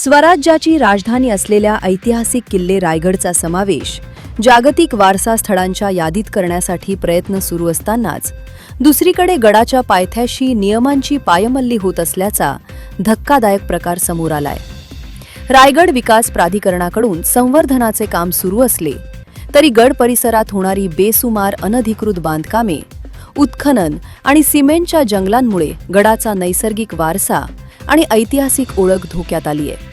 स्वराज्याची राजधानी असलेल्या ऐतिहासिक किल्ले रायगडचा समावेश जागतिक वारसा स्थळांच्या यादीत करण्यासाठी प्रयत्न सुरू असतानाच दुसरीकडे गडाच्या पायथ्याशी नियमांची पायमल्ली होत असल्याचा धक्कादायक प्रकार समोर आलाय। रायगड विकास प्राधिकरणाकडून संवर्धनाचे काम सुरू असले तरी गड परिसरात होणारी बेसुमार अनधिकृत बांधकामे, उत्खनन आणि सिमेंटच्या जंगलांमुळे गडाचा नैसर्गिक वारसा आणि ऐतिहासिक ओळख धोक्यात आली आहे।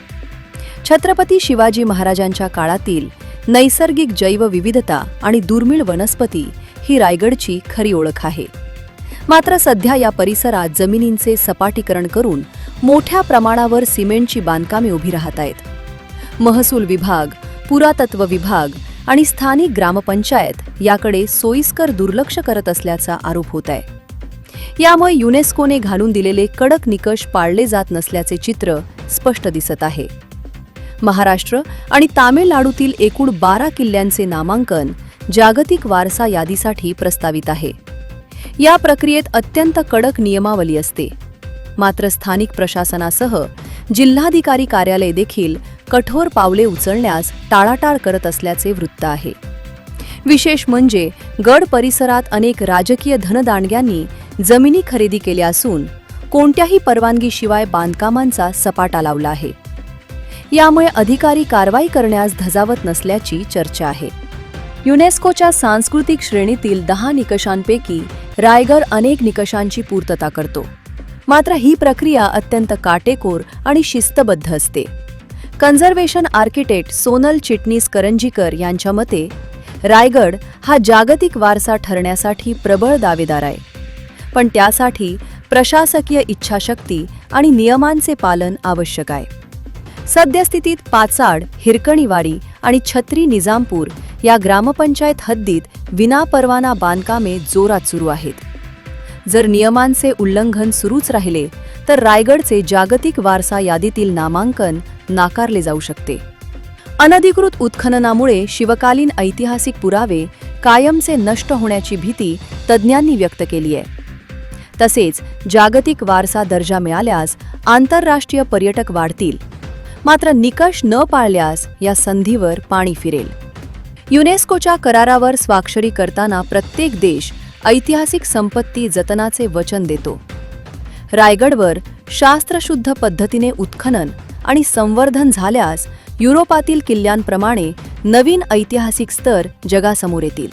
छत्रपती शिवाजी महाराजांच्या काळातील नैसर्गिक जैवविविधता आणि दुर्मिळ वनस्पती ही रायगडची खरी ओळख आहे। मात्र सध्या या परिसरात जमिनींचे सपाटीकरण करून मोठ्या प्रमाणावर सिमेंटची बांधकामे उभी राहत आहेत। महसूल विभाग, पुरातत्व विभाग आणि स्थानिक ग्रामपंचायत याकडे सोयीस्कर दुर्लक्ष करत असल्याचा आरोप होत आहे। यामुळे युनेस्कोने घालून दिलेले कडक निकष पाळले जात नसल्याचे चित्र स्पष्ट दिसत आहे। महाराष्ट्र आणि तामिळनाडूतील एकूण 12 किल्ल्यांचे नामांकन जागतिक वारसा यादीसाठी प्रस्तावित आहे। या प्रक्रियेत अत्यंत कडक नियमावली असते। मात्र स्थानिक प्रशासनासह जिल्हाधिकारी कार्यालय देखील कठोर पावले उचलण्यास टाळाटाळ करत असल्याचे वृत्त आहे। विशेष म्हणजे गड परिसरात अनेक राजकीय धनदांडग्यांनी जमिनी खरेदी केल्या असून कोणत्याही परवानगीशिवाय बांधकामांचा सपाटा लावला आहे। यामुळे अधिकारी कारवाई करण्यास धजावत नसल्याची चर्चा आहे। युनेस्कोच्या सांस्कृतिक श्रेणीतील 10 निकषांपैकी रायगड अनेक निकषांची पूर्तता करतो। मात्र ही प्रक्रिया अत्यंत काटेकोर आणि शिस्तबद्ध असते। कन्झर्वेशन आर्किटेक्ट सोनल चिटणीस करंजीकर यांच्या मते रायगड हा जागतिक वारसा ठरण्यासाठी प्रबळ दावेदार आहे, पण त्यासाठी प्रशासकीय इच्छाशक्ती आणि नियमांचे पालन आवश्यक आहे। सद्यस्थितीत पाचाड, हिरकणीवाडी आणि छत्री निजामपूर या ग्रामपंचायत हद्दीत विनापरवाना बांधकामे जोरात सुरू आहेत। जर नियमांचे उल्लंघन सुरूच राहिले तर रायगडचे जागतिक वारसा यादीतील नामांकन नाकारले जाऊ शकते। अनधिकृत उत्खननामुळे शिवकालीन ऐतिहासिक पुरावे कायमचे नष्ट होण्याची भीती तज्ज्ञांनी व्यक्त केली आहे। तसेच जागतिक वारसा दर्जा मिळाल्यास आंतरराष्ट्रीय पर्यटक वाढतील, मात्र निकष न पाळल्यास या संधीवर पाणी फिरेल। युनेस्कोच्या करारावर स्वाक्षरी करताना प्रत्येक देश ऐतिहासिक संपत्ती जतनाचे वचन देतो। रायगडवर शास्त्रशुद्ध पद्धतीने उत्खनन आणि संवर्धन झाल्यास युरोपातील किल्ल्यांप्रमाणे नवीन ऐतिहासिक स्तर जगासमोर येतील।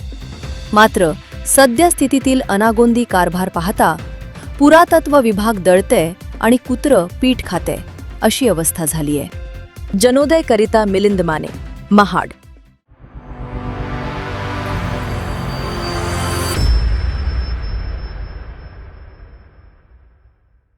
मात्र सद्यस्थितीतील अनागोंदी कारभार पाहता पुरातत्व विभाग दळतंय आणि कुत्रं पीठ खातंय अशी अवस्था झाली आहे। जनोदयकरिता मिलिंद माने, महाड।